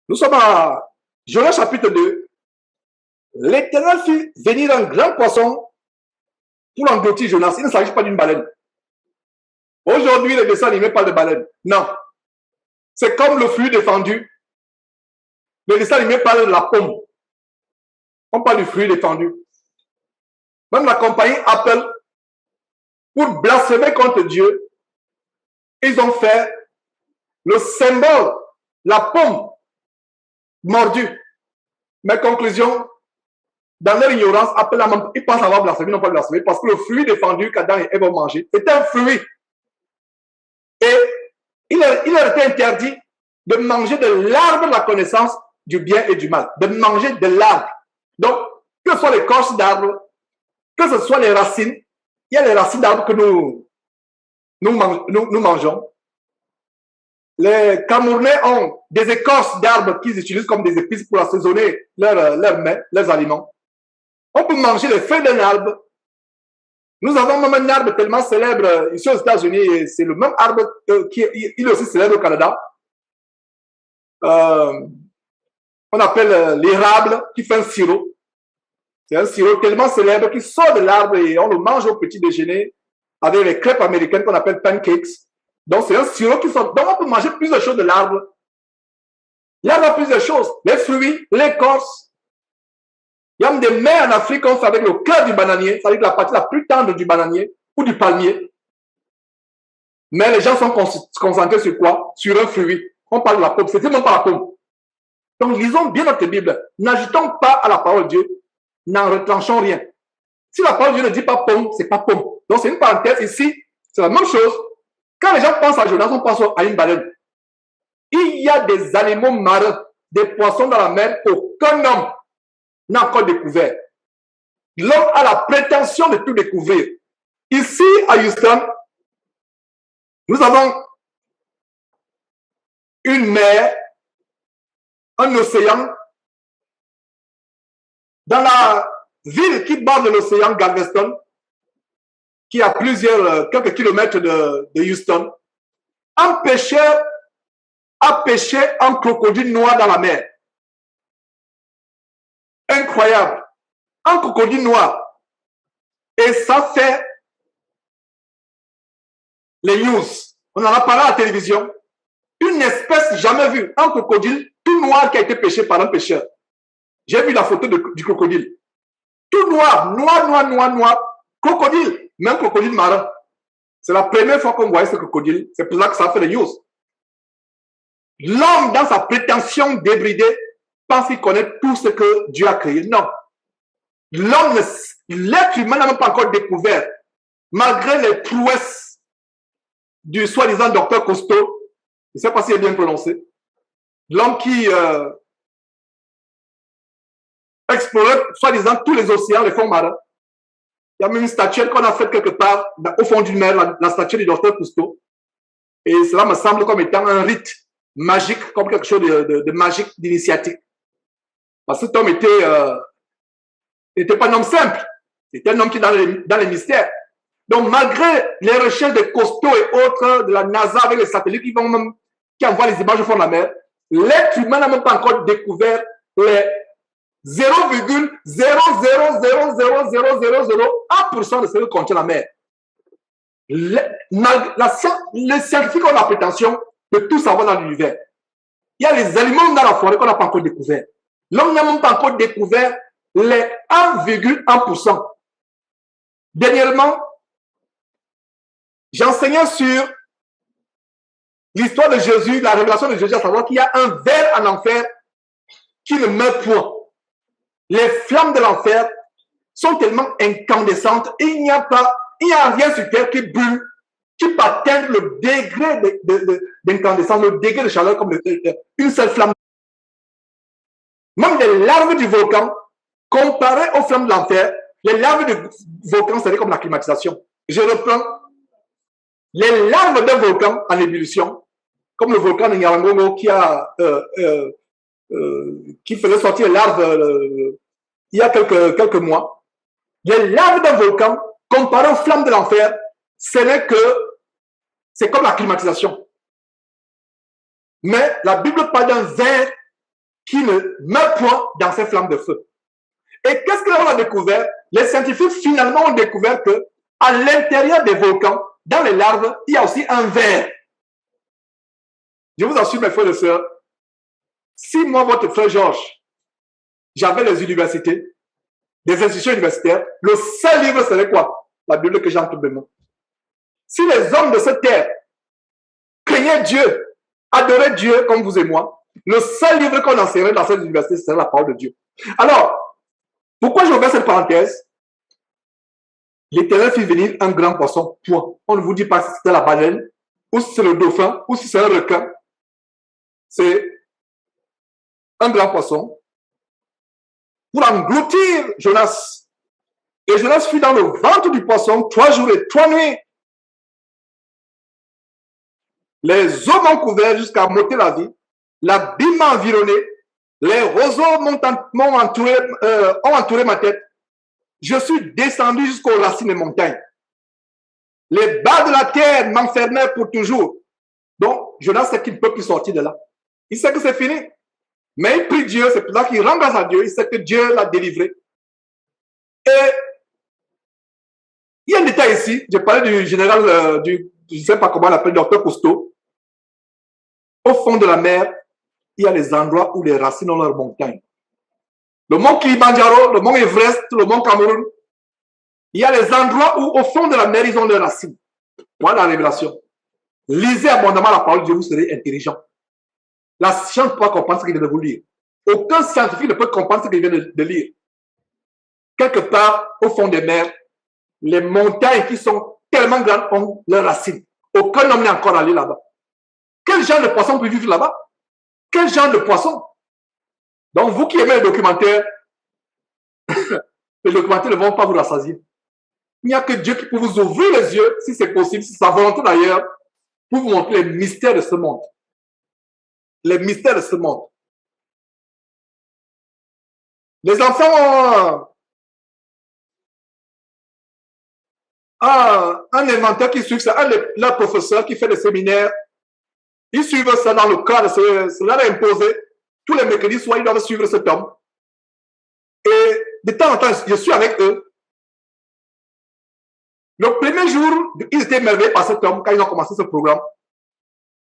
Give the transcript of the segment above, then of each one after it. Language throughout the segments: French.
Nous sommes à Jonas chapitre 2. L'Éternel fit venir un grand poisson pour engloutir Jonas. Il ne s'agit pas d'une baleine. Aujourd'hui, les dessins animés parlent de baleine. Non. C'est comme le fruit défendu. Les dessins animés parlent de la pomme. On parle du fruit défendu. Même la compagnie Apple, pour blasphémer contre Dieu, ils ont fait le symbole, la pomme mordue. Mais conclusion, dans leur ignorance, Apple, ils pensent avoir blasphémé, ils n'ont pas blasphémé, parce que le fruit défendu qu'Adam et Ève ont mangé, c'est un fruit. Et il a été interdit de manger de l'arbre de la connaissance du bien et du mal, de manger de l'arbre. Donc, que ce soit l'écorce d'arbre, que ce soit les racines, il y a les racines d'arbre que nous mangeons. Les Camerounais ont des écorces d'arbres qu'ils utilisent comme des épices pour assaisonner leurs mets, leurs aliments. On peut manger les feuilles d'un arbre. Nous avons même un arbre tellement célèbre ici aux États-Unis, c'est le même arbre qui est aussi célèbre au Canada. On appelle l'érable qui fait un sirop. C'est un sirop tellement célèbre qui sort de l'arbre et on le mange au petit déjeuner avec les crêpes américaines qu'on appelle pancakes. Donc, c'est un sirop qui sort. Donc, on peut manger plusieurs choses de l'arbre. L'arbre a plusieurs choses. Les fruits, l'écorce. Il y a des mets en Afrique qu'on fait avec le cœur du bananier, c'est-à-dire la partie la plus tendre du bananier ou du palmier. Mais les gens sont concentrés sur quoi? Sur un fruit. On parle de la pomme. C'est même pas la pomme. Donc, lisons bien notre Bible. N'ajoutons pas à la parole de Dieu. N'en retranchons rien. Si la parole de Dieu ne dit pas pomme, c'est pas pomme. Donc, c'est une parenthèse ici. C'est la même chose. Quand les gens pensent à Jonas, on pense à une baleine. Il y a des animaux marins, des poissons dans la mer qu'aucun homme n'a encore découvert. L'homme a la prétention de tout découvrir. Ici, à Houston, nous avons une mer, un océan. Dans la ville qui borde l'océan, Galveston, qui a quelques kilomètres de Houston, un pêcheur a pêché un crocodile noir dans la mer. Incroyable. Un crocodile noir. Et ça fait les news. On en a parlé à la télévision. Une espèce jamais vue. Un crocodile tout noir qui a été pêché par un pêcheur. J'ai vu la photo du crocodile. Tout noir, noir. Crocodile, même crocodile marin. C'est la première fois qu'on voyait ce crocodile. C'est pour ça que ça fait les news. L'homme, dans sa prétention débridée, pense qu'il connaît tout ce que Dieu a créé. Non. L'être humain n'a même pas encore découvert, malgré les prouesses du soi-disant docteur Cousteau. Je ne sais pas s'il est bien prononcé. L'homme qui explorait, soi-disant, tous les océans, les fonds marins. Il y a même une statuette qu'on a faite quelque part au fond d'une mer, la statue du docteur Cousteau. Et cela me semble comme étant un rite magique, comme quelque chose de magique, d'initiatique. Parce que cet homme n'était pas un homme simple. C'était un homme qui est dans les mystères. Donc, malgré les recherches de Cousteau et autres, de la NASA avec les satellites qui envoient les images au fond de la mer, l'être humain n'a même pas encore découvert les 0,0000001% de ce que contient la mer. Les scientifiques ont la prétention de tout savoir dans l'univers. Il y a les animaux dans la forêt qu'on n'a pas encore découvert. L'homme n'a même pas encore découvert les 1,1%. Dernièrement, j'enseignais sur l'histoire de Jésus, la révélation de Jésus, à savoir qu'il y a un ver en enfer qui ne meurt point. Les flammes de l'enfer sont tellement incandescentes et il n'y a rien sur terre qui brûle, qui peut atteindre le degré d'incandescence, le degré de chaleur comme une seule flamme. Même les larves du volcan, comparées aux flammes de l'enfer, les larves du volcan, c'est comme la climatisation. Je reprends. Les larves d'un volcan en ébullition, comme le volcan de Nyiragongo qui faisait sortir les larves il y a quelques mois. Les larves d'un volcan, comparées aux flammes de l'enfer, c'est comme la climatisation. Mais la Bible parle d'un ver qui ne meurt point dans ces flammes de feu. Et qu'est-ce qu'on a découvert? Les scientifiques finalement ont découvert que à l'intérieur des volcans, dans les larves, il y a aussi un verre. Je vous assure, mes frères et sœurs, si moi, votre frère Georges, j'avais les universités, des institutions universitaires, le seul livre serait quoi? La Bible que j'ai entre mes mains. Si les hommes de cette terre craignaient Dieu, adoraient Dieu comme vous et moi, le seul livre qu'on enseignerait dans cette université, serait la parole de Dieu. Alors, pourquoi j'ai ouvert cette parenthèse? L'Éternel fit venir un grand poisson, point. On ne vous dit pas si c'était la baleine, ou si c'est le dauphin, ou si c'est un requin. C'est un grand poisson pour engloutir Jonas. Et Jonas fut dans le ventre du poisson 3 jours et 3 nuits. Les eaux m'ont couvert jusqu'à m'ôter la vie. L'abîme m'a environné. Les roseaux ont entouré ma tête. Je suis descendu jusqu'aux racines des montagnes. Les bas de la terre m'enfermaient pour toujours. Donc, Jonas sait qu'il ne peut plus sortir de là. Il sait que c'est fini. Mais il prie Dieu, c'est pour ça qu'il rend grâce à Dieu. Il sait que Dieu l'a délivré. Et il y a un détail ici. Je parlais du général, je ne sais pas comment on l'appelle, docteur Cousteau. Au fond de la mer, il y a les endroits où les racines ont leur montagne. Le mont Kilimanjaro, le mont Everest, le mont Cameroun. Il y a les endroits où, au fond de la mer, ils ont leurs racines. Voilà la révélation. Lisez abondamment la parole de Dieu, vous serez intelligent. La science ne peut pas comprendre ce qu'il vient de vous lire. Aucun scientifique ne peut comprendre ce qu'il vient de lire. Quelque part, au fond des mers, les montagnes qui sont tellement grandes ont leurs racines. Aucun homme n'est encore allé là-bas. Quel genre de poisson peut vivre là-bas? Quel genre de poisson? Donc, vous qui aimez les documentaires ne vont pas vous rassasier. Il n'y a que Dieu qui peut vous ouvrir les yeux, si c'est possible, si c'est sa volonté d'ailleurs, pour vous montrer les mystères de ce monde. Les mystères de ce monde. Les enfants ont un inventeur qui suit, c'est un de leurs professeurs qui fait des séminaires. Ils suivent ça dans le cadre, cela est imposé. Tous les mercredis soirs, ils doivent suivre cet homme. Et de temps en temps, je suis avec eux. Le premier jour, ils étaient émerveillés par cet homme quand ils ont commencé ce programme.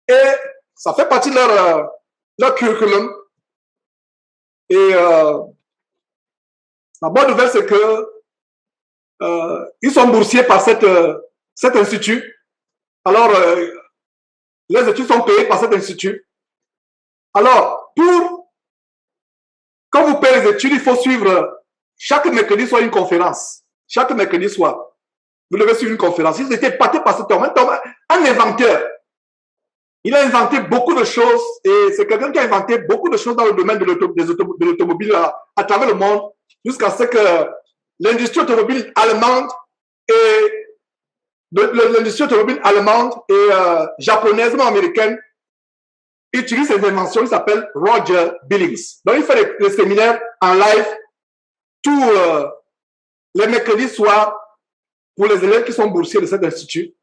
Et ça fait partie de leur curriculum. Et la bonne nouvelle, c'est que ils sont boursiers par cet institut. Alors, les études sont payées par cet institut. Alors, quand vous payez les études, il faut suivre chaque mercredi soir une conférence. Chaque mercredi soir, vous devez suivre une conférence. Ils étaient épatés par cet homme, un inventeur. Il a inventé beaucoup de choses et c'est quelqu'un qui a inventé beaucoup de choses dans le domaine de l'automobile à travers le monde jusqu'à ce que l'industrie automobile allemande et japonaise, mais américaine, utilise ses inventions. Il s'appelle Roger Billings. Donc, il fait des séminaires en live tous les mercredis soirs pour les élèves qui sont boursiers de cet institut.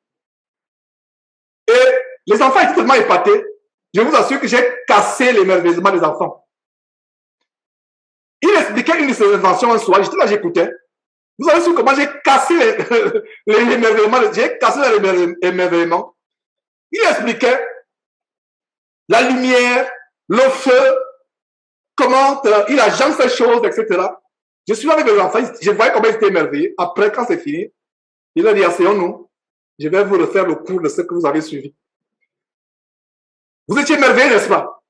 Et les enfants étaient tellement épatés, je vous assure que j'ai cassé l'émerveillement des enfants. Il expliquait une de ses inventions un soir, j'étais là, j'écoutais. Vous avez su comment j'ai cassé l'émerveillement, j'ai cassé l'émerveillement. Il expliquait la lumière, le feu, comment il agence ces choses, etc. Je suis là avec les enfants, je voyais comment ils étaient émerveillés. Après, quand c'est fini, il a dit, asseyons-nous, je vais vous refaire le cours de ce que vous avez suivi. Vous étiez émerveillés, n'est-ce pas?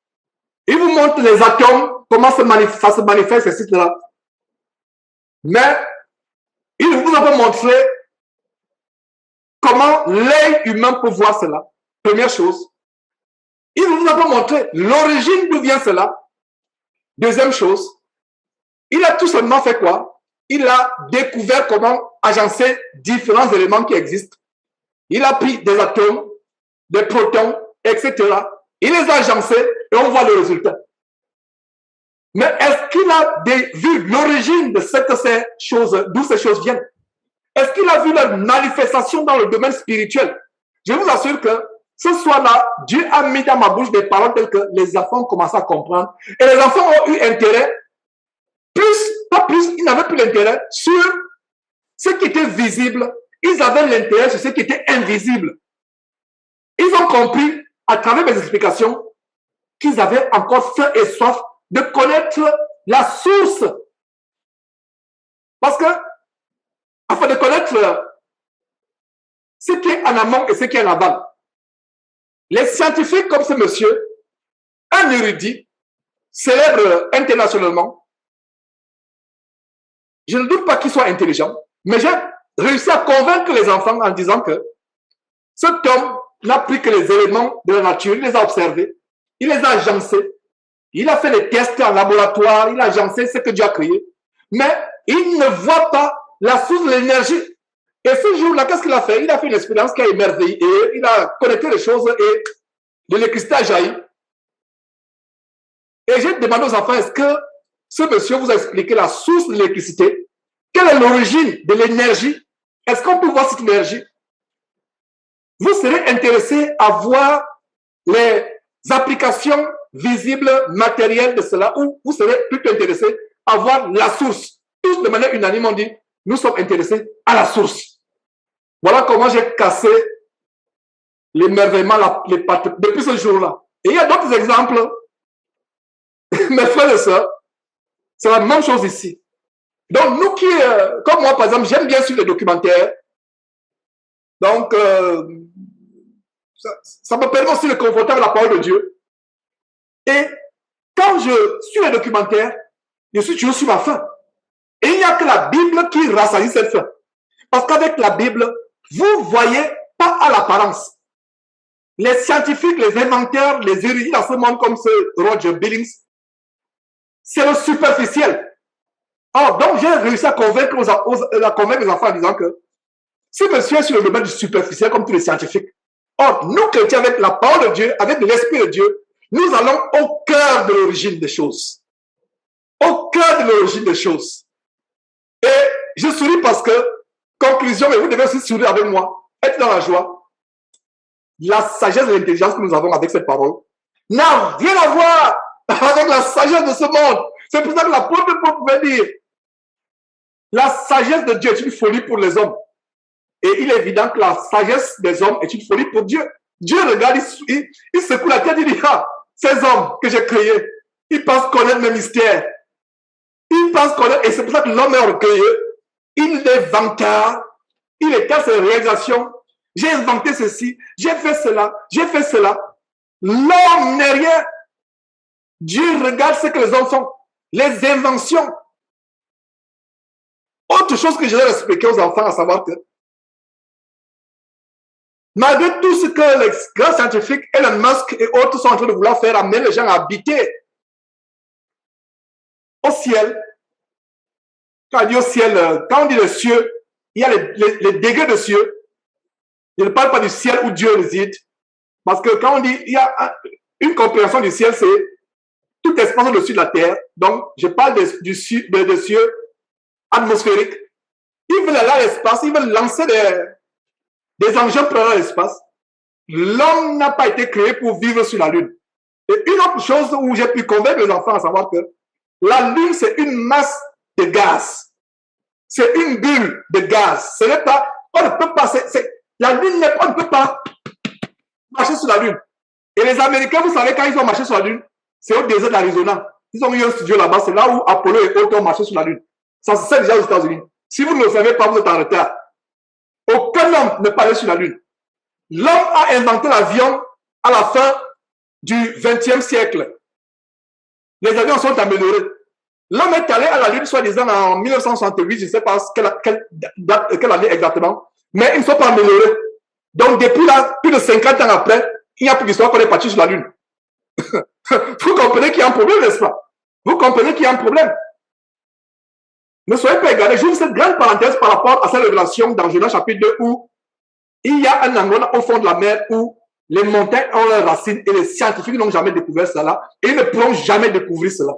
Il vous montre les atomes, comment ça se manifeste, etc. Mais, il vous a pas montré comment l'œil humain peut voir cela. Première chose. Il ne vous a pas montré l'origine d'où vient cela. Deuxième chose, il a tout simplement fait quoi? Il a découvert comment agencer différents éléments qui existent. Il a pris des atomes, des protons, etc. Il les a agencés et on voit le résultat. Mais est-ce qu'il a vu l'origine de ces choses, d'où ces choses viennent? Est-ce qu'il a vu leur manifestation dans le domaine spirituel? Je vous assure que Ce soir-là, Dieu a mis dans ma bouche des paroles telles que les enfants ont commencé à comprendre. Et les enfants ont eu intérêt, pas plus, ils n'avaient plus l'intérêt sur ce qui était visible. Ils avaient l'intérêt sur ce qui était invisible. Ils ont compris, à travers mes explications, qu'ils avaient encore faim et soif de connaître la source. Parce que, afin de connaître ce qui est en amont et ce qui est en aval, les scientifiques comme ce monsieur, un érudit, célèbre internationalement, je ne doute pas qu'il soit intelligent, mais j'ai réussi à convaincre les enfants en disant que cet homme n'a pris que les éléments de la nature, il les a observés, il les a agencés, il a fait des tests en laboratoire, il a agencé ce que Dieu a créé, mais il ne voit pas la source de l'énergie. Et ce jour-là, qu'est-ce qu'il a fait? Il a fait une expérience qui a émerveillé, et il a connecté les choses et de l'électricité a jailli. Et j'ai demandé aux enfants, est-ce que ce monsieur vous a expliqué la source de l'électricité? Quelle est l'origine de l'énergie? Est-ce qu'on peut voir cette énergie? Vous serez intéressé à voir les applications visibles, matérielles de cela, ou vous serez plutôt intéressé à voir la source. Tous de manière unanime ont dit, nous sommes intéressés à la source. Voilà comment j'ai cassé l'émerveillement depuis ce jour-là. Et il y a d'autres exemples. Mes frères et sœurs, c'est la même chose ici. Donc, nous qui, comme moi, par exemple, j'aime bien suivre les documentaires. Donc, ça me permet aussi de confronter avec la parole de Dieu. Et quand je suis les documentaires, je suis toujours sur ma faim. Et il n'y a que la Bible qui rassasie cette faim. Parce qu'avec la Bible, vous voyez pas à l'apparence. Les scientifiques, les inventeurs, les érudits dans ce monde comme ce Roger Billings, c'est le superficiel. Alors, donc j'ai réussi à convaincre les enfants en disant que ce monsieur est sur le domaine du superficiel comme tous les scientifiques. Or, nous chrétiens, avec la parole de Dieu, avec l'Esprit de Dieu, nous allons au cœur de l'origine des choses. Au cœur de l'origine des choses. Et je souris parce que, conclusion, et vous devez aussi sourire avec moi, être dans la joie. La sagesse et l'intelligence que nous avons avec cette parole n'a rien à voir avec la sagesse de ce monde. C'est pour ça que l'apôtre Paul pouvait dire, la sagesse de Dieu est une folie pour les hommes. Et il est évident que la sagesse des hommes est une folie pour Dieu. Dieu regarde, il secoue la tête, il dit, ah, ces hommes que j'ai créés, ils pensent connaître mes mystères. Ils pensent connaître, et c'est pour ça que l'homme est orgueilleux. Il est vantard, il étale ses réalisations. J'ai inventé ceci, j'ai fait cela, j'ai fait cela. L'homme n'est rien. Dieu regarde ce que les hommes font, les inventions. Autre chose que je vais expliquer aux enfants, à savoir que malgré tout ce que les grands scientifiques, Elon Musk et autres sont en train de vouloir faire, amener les gens à habiter au ciel. Quand on dit au ciel, quand on dit le cieux, il y a les degrés de cieux. Je ne parle pas du ciel où Dieu réside. Parce que quand on dit, il y a une compréhension du ciel, c'est tout espace au-dessus de la terre. Donc, je parle des cieux atmosphériques. Ils veulent aller à l'espace, ils veulent lancer des engins pour aller à l'espace. L'homme n'a pas été créé pour vivre sur la Lune. Et une autre chose où j'ai pu convaincre les enfants à savoir que la Lune, c'est une masse de gaz. C'est une bulle de gaz. Ce n'est pas, on ne peut pas, la Lune, on ne peut pas marcher sur la Lune. Et les Américains, vous savez, quand ils ont marché sur la Lune, c'est au désert d'Arizona. Ils ont eu un studio là-bas, c'est là où Apollo et autres ont marché sur la Lune. Ça se sait déjà aux États-Unis. Si vous ne le savez pas, vous êtes en retard. Aucun homme n'est pas allé sur la Lune. L'homme a inventé l'avion à la fin du XXe siècle. Les avions sont améliorés. L'homme est allé à la Lune, soi-disant, en 1968, je ne sais pas quelle année exactement, mais ils ne sont pas améliorés. Donc, depuis là, plus de 50 ans après, il n'y a plus d'histoire qu'on est parti sur la Lune. Vous comprenez qu'il y a un problème, n'est-ce pas? Vous comprenez qu'il y a un problème. Ne soyez pas égarés. J'ouvre cette grande parenthèse par rapport à cette révélation dans Genèse chapitre 2 où il y a un endroit au fond de la mer où les montagnes ont leurs racines et les scientifiques n'ont jamais découvert cela et ils ne pourront jamais découvrir cela.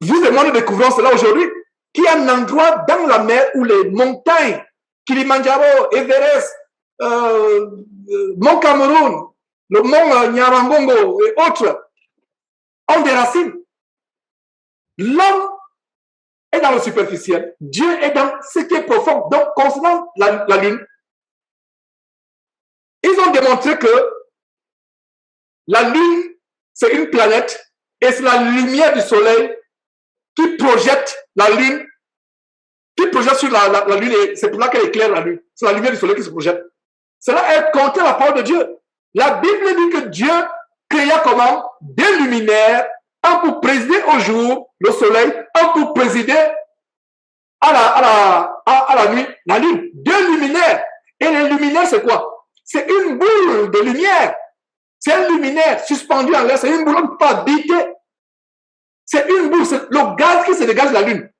Vous et moi, nous découvrons cela aujourd'hui, qu'il y a un endroit dans la mer où les montagnes, Kilimanjaro, Everest, mont Cameroun, le mont Nyarangongo et autres ont des racines. L'homme est dans le superficiel, Dieu est dans ce qui est profond. Donc, concernant la Lune, ils ont démontré que la Lune, c'est une planète et c'est la lumière du Soleil qui projette la Lune, qui projette sur la Lune, et c'est pour ça qu'elle éclaire la Lune. C'est la lumière du Soleil qui se projette. Cela est contre la parole de Dieu. La Bible dit que Dieu créa comment? Deux luminaires, un pour présider au jour, le Soleil, un pour présider à la nuit, la Lune. Deux luminaires. Et les luminaires, c'est quoi? C'est une boule de lumière. C'est un luminaire suspendu en l'air. C'est une boule, on ne peut pas habiter. C'est une boule, c'est le gaz qui se dégage de la Lune.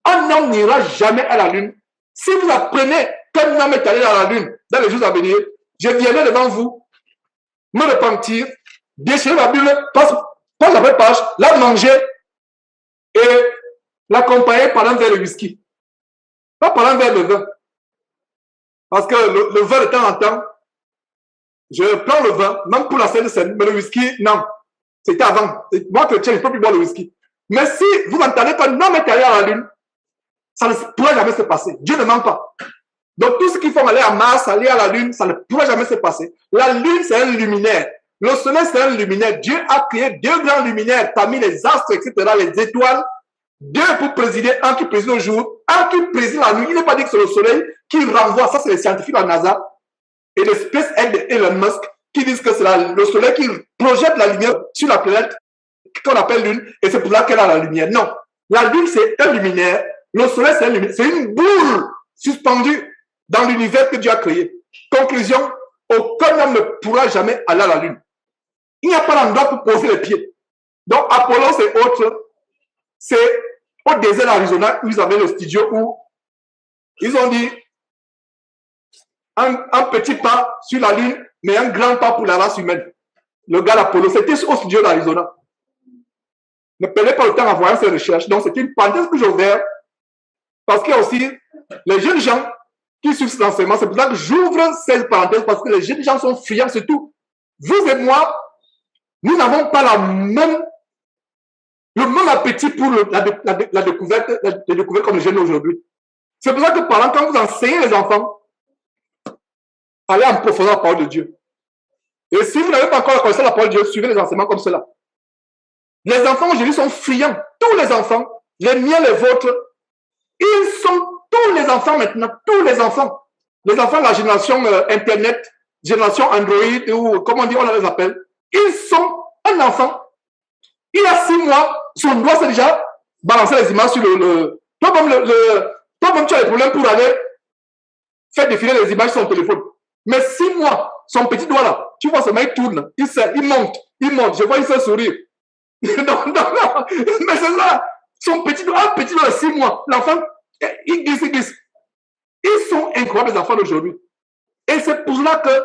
Un homme n'ira jamais à la Lune. Si vous apprenez qu'un homme est allé à la Lune dans les jours à venir, je viendrai devant vous, me repentir, déchirer la Bible, page après page, la manger et l'accompagner par un verre de whisky. Pas par un verre de vin. Parce que le vin de temps en temps, je prends le vin, même pour la Sainte-Seine, mais le whisky, non. C'était avant. Moi, chrétien, je ne peux plus boire le whisky. Mais si vous entendez qu'un homme est allé à la Lune, ça ne pourrait jamais se passer. Dieu ne ment pas. Donc, tout ce qu'il faut aller à Mars, aller à la Lune, ça ne pourrait jamais se passer. La Lune, c'est un luminaire. Le Soleil, c'est un luminaire. Dieu a créé deux grands luminaires parmi les astres, etc., les étoiles. Deux pour présider, un qui préside le jour, un qui préside la nuit. Il n'est pas dit que c'est le Soleil qui renvoie. Ça, c'est les scientifiques de la NASA et le SpaceX de Elon Musk qui disent que c'est le Soleil qui projette la lumière sur la planète qu'on appelle Lune, et c'est pour ça qu'elle a la lumière. Non. La Lune, c'est un luminaire. Le Soleil, c'est un luminaire. C'est une boule suspendue dans l'univers que Dieu a créé. Conclusion, aucun homme ne pourra jamais aller à la Lune. Il n'y a pas d'endroit pour poser les pieds. Donc, Apollo, c'est autre. C'est au désert d'Arizona où ils avaient le studio où ils ont dit un petit pas sur la Lune, mais un grand pas pour la race humaine. Le gars d'Apollo, c'était au studio d'Arizona. Ne perdez pas le temps à voir ces recherches. Donc, c'était une parenthèse que j'ai ouverte parce qu'il y a aussi les jeunes gens qui suivent cet enseignement. C'est pour ça que j'ouvre cette parenthèse parce que les jeunes gens sont friands, surtout. Vous et moi, nous n'avons pas le même appétit pour la découverte, les découvertes comme les jeunes aujourd'hui. C'est pour ça que par exemple, quand vous enseignez les enfants, allez en profondeur la parole de Dieu. Et si vous n'avez pas encore la connaissance de la parole de Dieu, suivez les enseignements comme cela. Les enfants aujourd'hui sont friands. Tous les enfants, les miens, les vôtres, ils sont tous les enfants maintenant, tous les enfants. Les enfants de la génération Internet, génération Android, ou comment on dit, on les appelle. Ils sont un enfant. Il a 6 mois, son doigt s'est déjà balancé les images sur le... Toi-même, tu as des problèmes pour aller faire défiler les images sur son téléphone. Mais 6 mois, son petit doigt là, tu vois, ce mec tourne, il monte, je vois, il se sourire. non, mais c'est ça. Son petit doigt, un petit doigt de 6 mois, l'enfant, il glisse. Ils sont incroyables, les enfants d'aujourd'hui. Et c'est pour cela que,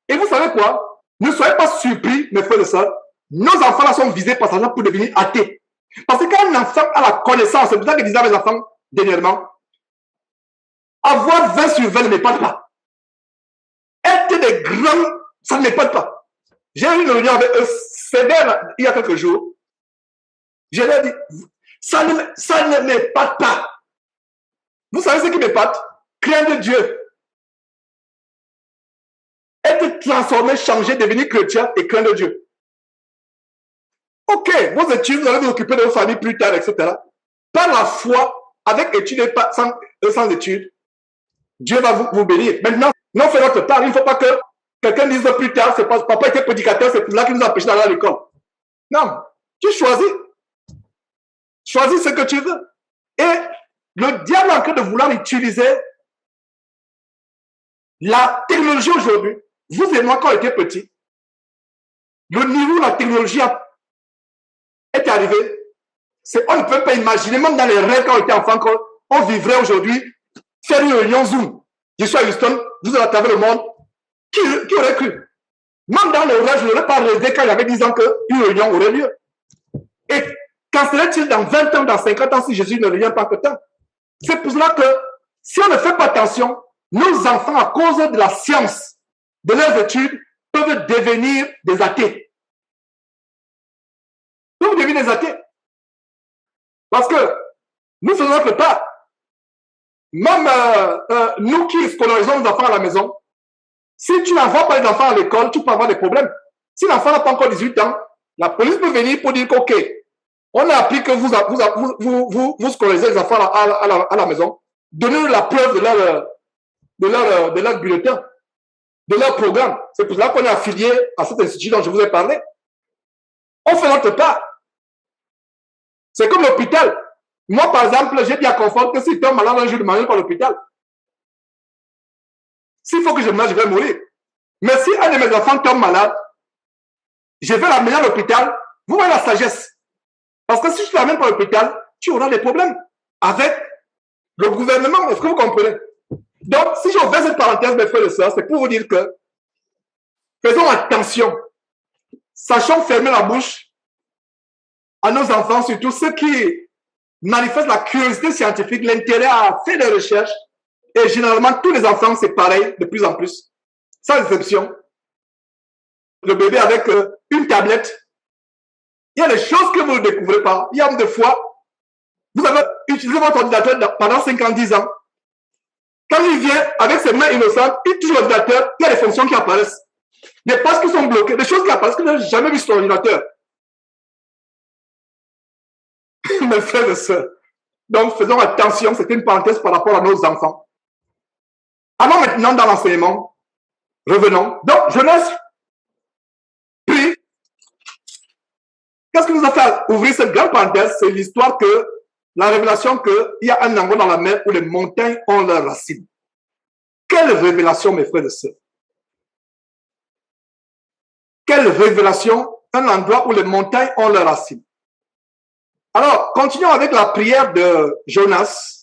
et vous savez quoi, ne soyez pas surpris, mes frères et sœurs, nos enfants là sont visés par ça pour devenir athées. Parce que quand un enfant a la connaissance, c'est pour ça que je disais à mes enfants dernièrement, avoir 20 sur 20 ne m'épate pas. Être des grands, ça ne m'épate pas. J'ai eu une réunion avec eux sévère il y a quelques jours. Je leur ai dit, ça ne m'épate pas. Vous savez ce qui m'épate? Craindre Dieu. Être transformé, changer, devenir chrétien et craindre Dieu. Ok, vos études, vous allez vous occuper de vos familles plus tard, etc. Par la foi, avec études et sans études, Dieu va vous bénir. Maintenant, non, fait notre part. Il ne faut pas que quelqu'un dise plus tard, c'est parce que papa était prédicateur, c'est pour là qu'il nous a empêché d'aller à l'école. Non, tu choisis. Choisis ce que tu veux. Et le diable est en train de vouloir utiliser la technologie aujourd'hui. Vous et moi, quand on était petits, le niveau de la technologie est arrivé. On ne peut pas imaginer, même dans les rêves quand on était enfant, qu'on vivrait aujourd'hui, faire une réunion Zoom. Je suis à Houston, vous êtes à travers le monde. Qui aurait cru? Même dans le rêve, je n'aurais pas rêvé quand j'avais 10 ans qu'une réunion aurait lieu. Et qu'en serait-il dans 20 ans, dans 50 ans, si Jésus ne revient pas que temps? C'est pour cela que, si on ne fait pas attention, nos enfants, à cause de la science, de leurs études peuvent devenir des athées. Peuvent devenir des athées. Parce que nous faisons notre part. Même nous qui scolarisons nos enfants à la maison, si tu n'envoies pas les enfants à l'école, tu peux avoir des problèmes. Si l'enfant n'a pas encore 18 ans, la police peut venir pour dire qu'ok, on a appris que vous scolarisez les enfants à la maison. Donnez-nous la preuve de leur bulletin, de leur programme. C'est pour cela qu'on est affilié à cet institut dont je vous ai parlé. On fait notre part. C'est comme l'hôpital. Moi, par exemple, j'ai dit à Confort que si tu es malade un jour, je ne m'en pas à l'hôpital. S'il faut que je meure, je vais mourir. Mais si un de mes enfants tombe malade, je vais l'amener à l'hôpital. Vous voyez la sagesse. Parce que si je l'amène pas à l'hôpital, tu auras des problèmes avec le gouvernement. Est-ce que vous comprenez? Donc, si j'ai ouvert cette parenthèse, mes frères et sœurs, c'est pour vous dire que faisons attention. Sachons fermer la bouche à nos enfants, surtout ceux qui manifestent la curiosité scientifique, l'intérêt à faire des recherches. Et généralement, tous les enfants, c'est pareil de plus en plus. Sans exception. Le bébé avec une tablette. Il y a des choses que vous ne découvrez pas. Il y a des fois, vous avez utilisé votre ordinateur pendant 5 ans, 10 ans. Quand il vient avec ses mains innocentes, il touche l'ordinateur, il y a des fonctions qui apparaissent. Des pages qui sont bloquées, des choses qui apparaissent que vous n'avez jamais vues sur l'ordinateur. Mes frères et sœurs. Donc, faisons attention, c'est une parenthèse par rapport à nos enfants. Allons maintenant dans l'enseignement. Revenons. Donc, Genèse. Puis, qu'est-ce qui nous a fait ouvrir cette grande parenthèse? C'est l'histoire que, la révélation qu'il y a un endroit dans la mer où les montagnes ont leurs racines. Quelle révélation, mes frères et sœurs? Quelle révélation, un endroit où les montagnes ont leurs racines. Alors, continuons avec la prière de Jonas.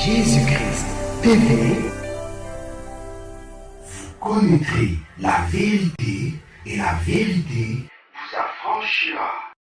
Jésus-Christ TV, vous connaîtrez la vérité et la vérité vous affranchira.